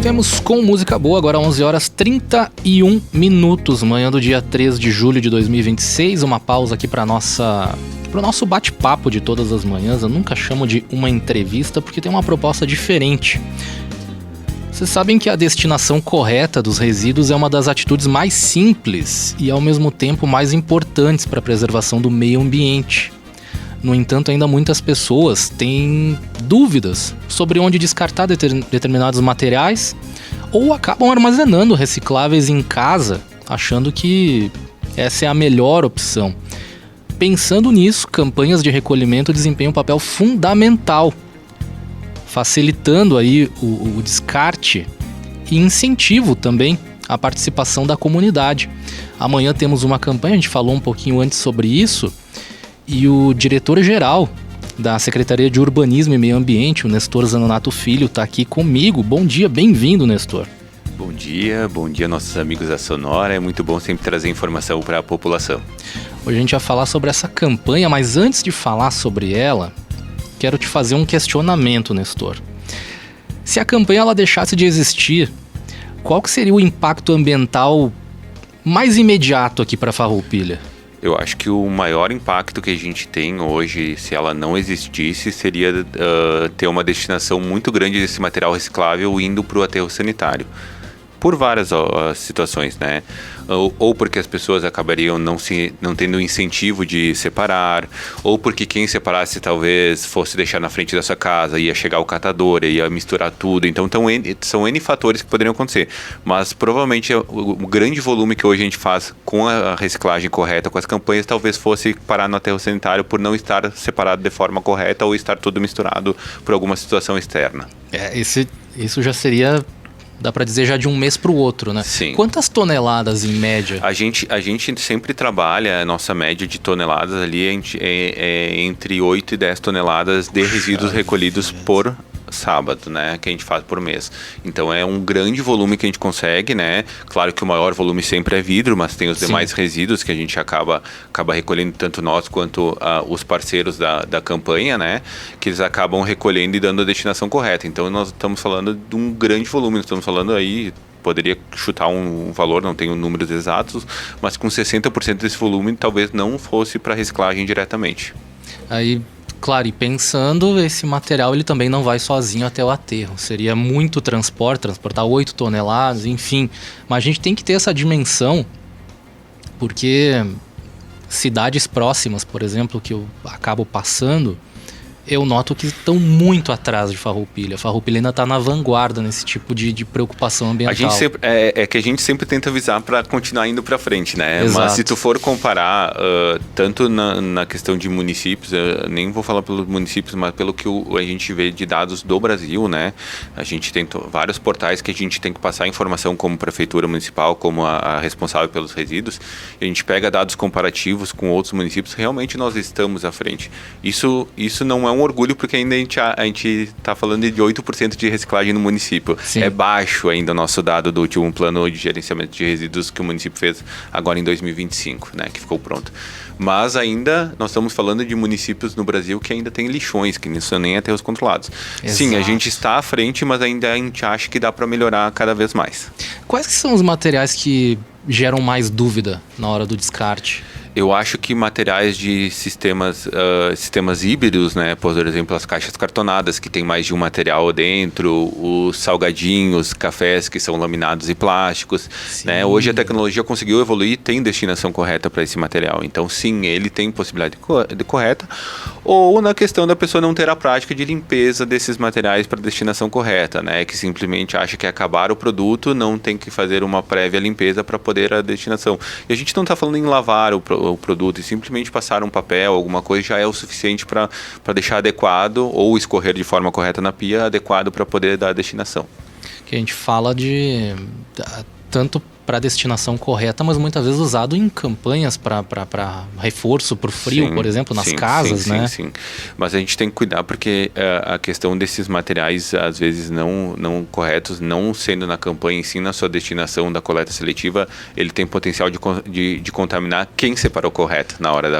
Temos com música boa, agora 11 horas 31 minutos, manhã do dia 3 de julho de 2026, uma pausa aqui para o nosso bate-papo de todas as manhãs. Eu nunca chamo de uma entrevista porque tem uma proposta diferente. Vocês sabem que a destinação correta dos resíduos é uma das atitudes mais simples e ao mesmo tempo mais importantes para a preservação do meio ambiente. No entanto, ainda muitas pessoas têm dúvidas sobre onde descartar determinados materiais ou acabam armazenando recicláveis em casa, achando que essa é a melhor opção. Pensando nisso, campanhas de recolhimento desempenham um papel fundamental, facilitando aí o descarte e incentivo também a participação da comunidade. Amanhã temos uma campanha, a gente falou um pouquinho antes sobre isso, e o diretor-geral da Secretaria de Urbanismo e Meio Ambiente, o Nestor Zanonato Filho, está aqui comigo. Bom dia, bem-vindo, Nestor. Bom dia nossos amigos da Sonora. É muito bom sempre trazer informação para a população. Hoje a gente vai falar sobre essa campanha, mas antes de falar sobre ela, quero te fazer um questionamento, Nestor. Se a campanha ela deixasse de existir, qual que seria o impacto ambiental mais imediato aqui para Farroupilha? Eu acho que o maior impacto que a gente tem hoje, se ela não existisse, seria ter uma destinação muito grande desse material reciclável indo para o aterro sanitário. Por várias situações, né? Ou porque as pessoas acabariam não tendo incentivo de separar, ou porque quem separasse talvez fosse deixar na frente da sua casa, ia chegar o catador, ia misturar tudo. Então são N fatores que poderiam acontecer. Mas provavelmente o grande volume que hoje a gente faz com a reciclagem correta, com as campanhas, talvez fosse parar no aterro sanitário por não estar separado de forma correta ou estar tudo misturado por alguma situação externa. Isso já seria... Dá para dizer já de um mês para o outro, né? Sim. Quantas toneladas em média? A gente sempre trabalha, a nossa média de toneladas ali é entre 8 e 10 toneladas de resíduos recolhidos por sábado, né? Que a gente faz por mês. Então é um grande volume que a gente consegue, né? Claro que o maior volume sempre é vidro, mas tem os demais resíduos que a gente acaba recolhendo, tanto nós quanto os parceiros da campanha, né? Que eles acabam recolhendo e dando a destinação correta. Então nós estamos falando de um grande volume, nós estamos falando aí, poderia chutar um valor, não tenho números exatos, mas com 60% desse volume talvez não fosse para reciclagem diretamente. Aí, claro, e pensando, esse material ele também não vai sozinho até o aterro. Seria muito transportar 8 toneladas, enfim. Mas a gente tem que ter essa dimensão, porque cidades próximas, por exemplo, que eu acabo passando, eu noto que estão muito atrás de Farroupilha. Farroupilha ainda está na vanguarda nesse tipo de preocupação ambiental. Que a gente sempre tenta avisar para continuar indo para frente, né? Exato. Mas se tu for comparar, tanto na questão de municípios, nem vou falar pelos municípios, mas pelo que a gente vê de dados do Brasil, né? A gente tem vários portais que a gente tem que passar informação como Prefeitura Municipal, como a responsável pelos resíduos, e a gente pega dados comparativos com outros municípios, realmente nós estamos à frente. Isso não é um orgulho, porque ainda a gente está falando de 8% de reciclagem no município. Sim. É baixo ainda o nosso dado do último plano de gerenciamento de resíduos que o município fez agora em 2025, né, que ficou pronto. Mas ainda nós estamos falando de municípios no Brasil que ainda tem lixões, que não são nem aterros controlados. Exato. Sim, a gente está à frente, mas ainda a gente acha que dá para melhorar cada vez mais. Quais que são os materiais que geram mais dúvida na hora do descarte? Eu acho que materiais de sistemas híbridos, né? Por exemplo, as caixas cartonadas, que tem mais de um material dentro, os salgadinhos, cafés que são laminados e plásticos, né? Hoje a tecnologia conseguiu evoluir e tem destinação correta para esse material. Então, sim, ele tem possibilidade correta. Ou na questão da pessoa não ter a prática de limpeza desses materiais para destinação correta, né? Que simplesmente acha que acabar o produto, não tem que fazer uma prévia limpeza para poder a destinação. E a gente não está falando em lavar o produto, e simplesmente passar um papel, alguma coisa, já é o suficiente para deixar adequado, ou escorrer de forma correta na pia, adequado para poder dar a destinação. Que a gente fala de tanto para a destinação correta, mas muitas vezes usado em campanhas para reforço para o frio, por exemplo, nas casas, né? Sim. Mas a gente tem que cuidar porque a questão desses materiais, às vezes não corretos, não sendo na campanha em si, na sua destinação da coleta seletiva, ele tem potencial de contaminar quem separou correto na hora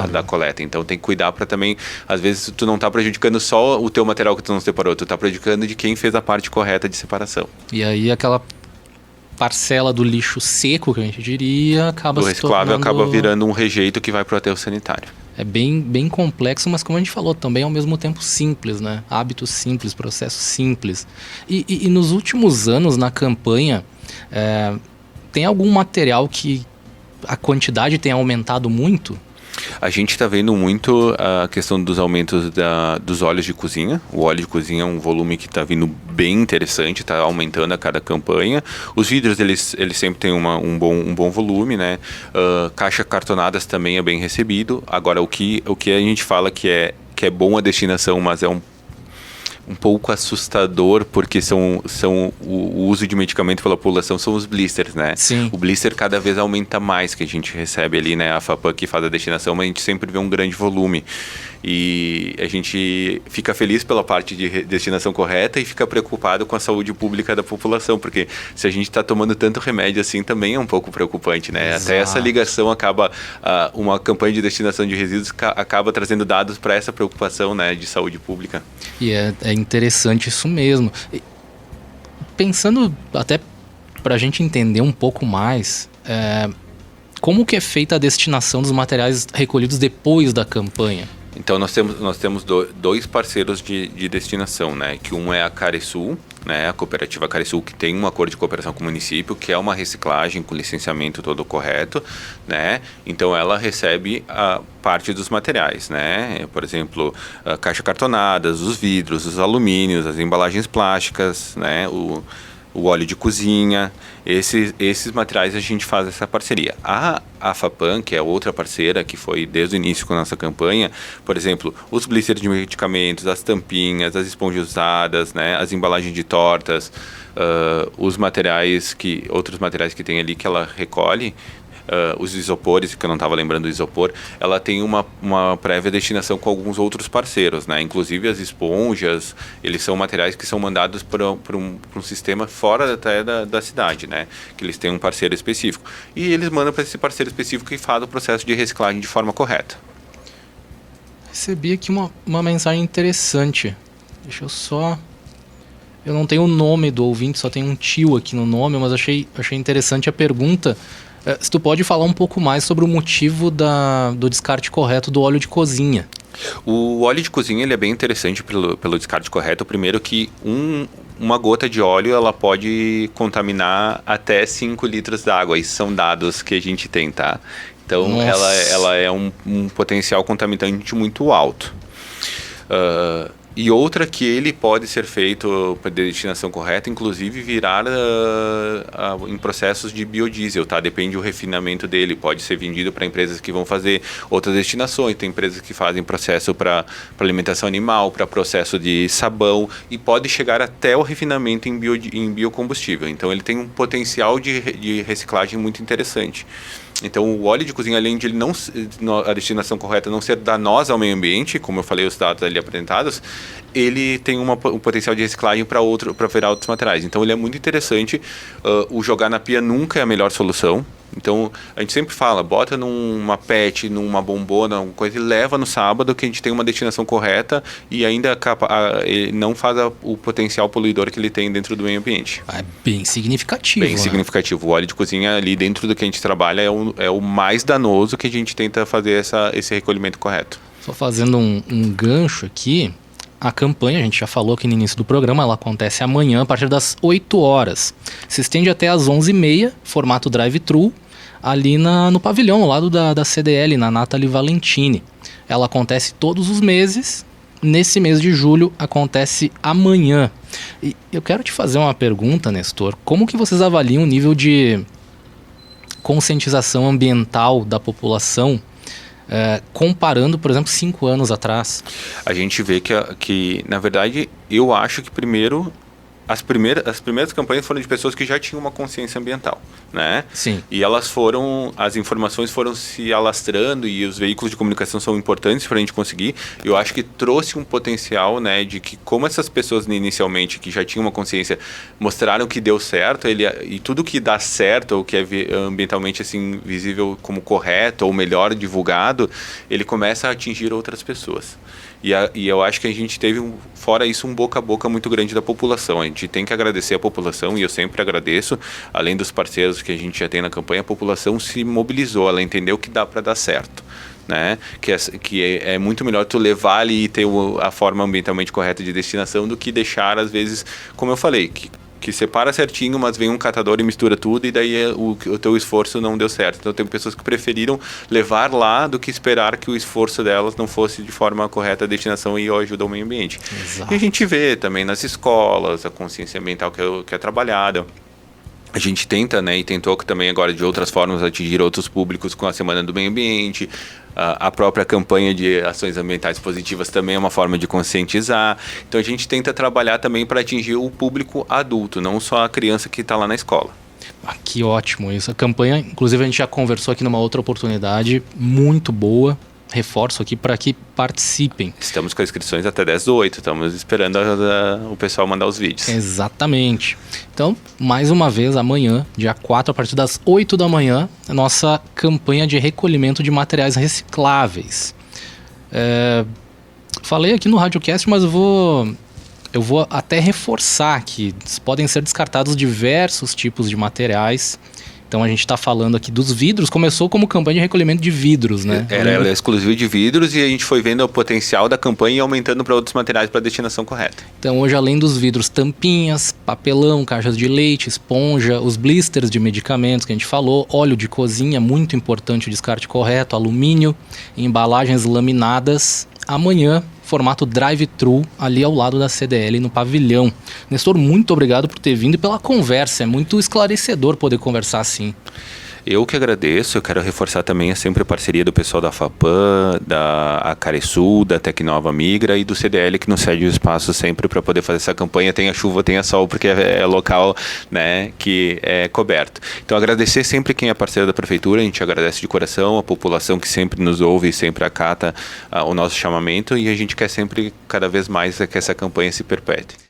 da coleta. Então tem que cuidar para também, às vezes tu não está prejudicando só o teu material que tu não separou, tu está prejudicando de quem fez a parte correta de separação. E aí aquela parcela do lixo seco, que a gente diria, acaba do reciclável acaba virando um rejeito que vai para o aterro sanitário. É bem complexo, mas como a gente falou, também ao mesmo tempo simples, né? Hábitos simples, processos simples. E nos últimos anos, na campanha, tem algum material que a quantidade tem aumentado muito? A gente está vendo muito a questão dos aumentos dos óleos de cozinha. O óleo de cozinha é um volume que está vindo bem interessante, está aumentando a cada campanha. Os vidros, eles sempre têm um bom volume, né? Caixas cartonadas também é bem recebido. Agora, o que a gente fala que é bom a destinação, mas é um pouco assustador, porque o uso de medicamento pela população são os blisters, né? Sim. O blister cada vez aumenta mais que a gente recebe ali, né? A FAPAM que faz a destinação, mas a gente sempre vê um grande volume. E a gente fica feliz pela parte de destinação correta e fica preocupado com a saúde pública da população, porque se a gente está tomando tanto remédio assim, também é um pouco preocupante, né? Exato. Até essa ligação acaba, uma campanha de destinação de resíduos acaba trazendo dados para essa preocupação, né, de saúde pública. E é interessante isso mesmo. Pensando até para a gente entender um pouco mais, como que é feita a destinação dos materiais recolhidos depois da campanha? Então nós temos dois parceiros de destinação, né? Que um é a Caresul, né? A cooperativa Caresul, que tem um acordo de cooperação com o município, que é uma reciclagem com licenciamento todo correto, né? Então ela recebe a parte dos materiais, né? Por exemplo, caixas cartonadas, os vidros, os alumínios, as embalagens plásticas, né? O óleo de cozinha, esses materiais a gente faz essa parceria. A FAPAM, que é outra parceira que foi desde o início com a nossa campanha, por exemplo, os blisters de medicamentos, as tampinhas, as esponjas usadas, né, as embalagens de tortas, outros materiais que tem ali que ela recolhe, os isopores, que eu não estava lembrando do isopor, ela tem uma prévia destinação com alguns outros parceiros, né? Inclusive as esponjas, eles são materiais que são mandados para um sistema fora até da cidade, né? Que eles têm um parceiro específico. E eles mandam para esse parceiro específico que faz o processo de reciclagem de forma correta. Recebi aqui uma mensagem interessante. Deixa eu só... Eu não tenho o nome do ouvinte, só tem um tio aqui no nome, mas achei interessante a pergunta. Se tu pode falar um pouco mais sobre o motivo do descarte correto do óleo de cozinha. O óleo de cozinha ele é bem interessante pelo descarte correto. Primeiro que uma gota de óleo ela pode contaminar até 5 litros d'água. Isso são dados que a gente tem, tá? Então ela é um potencial contaminante muito alto. E outra que ele pode ser feito para destinação correta, inclusive virar em processos de biodiesel, tá? Depende do refinamento dele, pode ser vendido para empresas que vão fazer outras destinações, tem empresas que fazem processo para alimentação animal, para processo de sabão e pode chegar até o refinamento em biocombustível. Então ele tem um potencial de reciclagem muito interessante. Então, o óleo de cozinha, além de ele a destinação correta não ser danosa ao meio ambiente, como eu falei, os dados ali apresentados, ele tem um potencial de reciclagem para virar outros materiais. Então, ele é muito interessante. O jogar na pia nunca é a melhor solução. Então, a gente sempre fala, bota numa PET, numa bombona, alguma coisa, e leva no sábado, que a gente tem uma destinação correta e ainda ele não faz o potencial poluidor que ele tem dentro do meio ambiente. É bem significativo. Bem significativo. O óleo de cozinha ali dentro do que a gente trabalha é o mais danoso que a gente tenta fazer esse recolhimento correto. Só fazendo um gancho aqui, a campanha, a gente já falou aqui no início do programa, ela acontece amanhã a partir das 8 horas. Se estende até às 11h30, formato drive-thru, ali no pavilhão, ao lado da CDL, na Nathalie Valentini. Ela acontece todos os meses, nesse mês de julho acontece amanhã. E eu quero te fazer uma pergunta, Nestor. Como que vocês avaliam o nível de conscientização ambiental da população, comparando, por exemplo, 5 anos atrás? A gente vê que na verdade, eu acho que primeiro as primeiras campanhas foram de pessoas que já tinham uma consciência ambiental, né? Sim. E as informações foram se alastrando e os veículos de comunicação são importantes para a gente conseguir. Eu acho que trouxe um potencial, né, de que como essas pessoas inicialmente que já tinham uma consciência mostraram que deu certo, e tudo que dá certo ou que é ambientalmente assim visível como correto ou melhor divulgado, ele começa a atingir outras pessoas. E eu acho que a gente teve, fora isso, um boca a boca muito grande da população. A gente tem que agradecer a população, e eu sempre agradeço, além dos parceiros que a gente já tem na campanha, a população se mobilizou, ela entendeu que dá para dar certo. Né? Que é muito melhor tu levar ali e ter a forma ambientalmente correta de destinação do que deixar, às vezes, como eu falei, que separa certinho, mas vem um catador e mistura tudo, e daí o teu esforço não deu certo. Então tem pessoas que preferiram levar lá do que esperar que o esforço delas não fosse de forma correta a destinação e ajuda o meio ambiente. Exato. E a gente vê também nas escolas a consciência ambiental que é trabalhada. A gente tenta, né, e tentou também agora de outras formas atingir outros públicos com a Semana do Meio Ambiente. A própria campanha de ações ambientais positivas também é uma forma de conscientizar. Então a gente tenta trabalhar também para atingir o público adulto, não só a criança que está lá na escola. Que ótimo isso. A campanha, inclusive a gente já conversou aqui numa outra oportunidade, muito boa. Reforço aqui para que participem. Estamos com as inscrições até 10/8, estamos esperando o pessoal mandar os vídeos. Exatamente. Então, mais uma vez, amanhã, dia 4, a partir das 8 da manhã, a nossa campanha de recolhimento de materiais recicláveis. Falei aqui no RadioCast, mas eu vou até reforçar que podem ser descartados diversos tipos de materiais. Então a gente está falando aqui dos vidros, começou como campanha de recolhimento de vidros, né? Ela é exclusiva de vidros e a gente foi vendo o potencial da campanha e aumentando para outros materiais para a destinação correta. Então hoje, além dos vidros, tampinhas, papelão, caixas de leite, esponja, os blisters de medicamentos que a gente falou, óleo de cozinha, muito importante o descarte correto, alumínio, embalagens laminadas. Amanhã, formato drive-thru, ali ao lado da CDL, no pavilhão. Nestor, muito obrigado por ter vindo e pela conversa. É muito esclarecedor poder conversar assim. Eu que agradeço, eu quero reforçar também sempre a parceria do pessoal da FAPAM, da Acaresul, da Tecnova Migra e do CDL, que nos cede o espaço sempre para poder fazer essa campanha, tenha chuva, tenha sol, porque é local, né, que é coberto. Então agradecer sempre quem é parceiro da Prefeitura, a gente agradece de coração, a população que sempre nos ouve e sempre acata o nosso chamamento, e a gente quer sempre, cada vez mais, que essa campanha se perpetue.